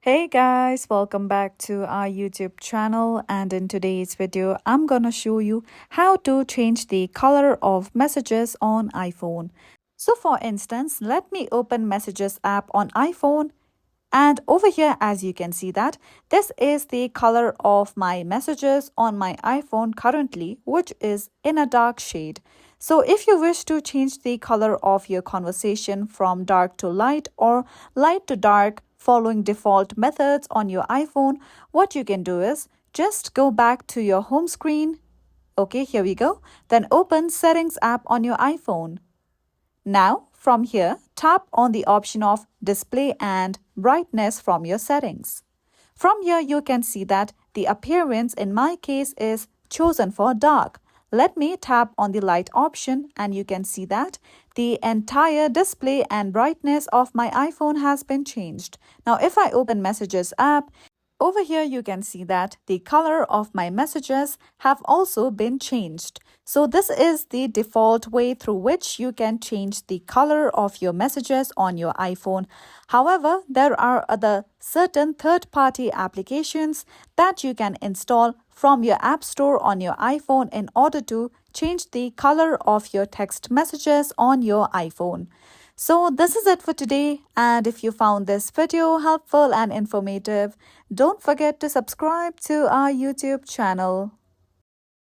Hey guys, welcome back to our YouTube channel, and in today's video I'm gonna show you how to change the color of messages on iPhone. So for instance, let me open Messages app on iPhone, and over here as you can see that this is the color of my messages on my iPhone currently, which is in a dark shade. So if you wish to change the color of your conversation from dark to light or light to dark following default methods on your iPhone, what you can do is just go back to your home screen. Okay, here we go. Then open Settings app on your iPhone. Now, from here, tap on the option of Display and Brightness from your settings. From here, you can see that the appearance in my case is chosen for dark. Let me tap on the light option and you can see that the entire display and brightness of my iPhone has been changed. Now, if I open Messages app, over here, you can see that the color of my messages have also been changed. So this is the default way through which you can change the color of your messages on your iPhone. However, there are other certain third-party applications that you can install from your App Store on your iPhone in order to change the color of your text messages on your iPhone. So this is it for today, and if you found this video helpful and informative, don't forget to subscribe to our YouTube channel.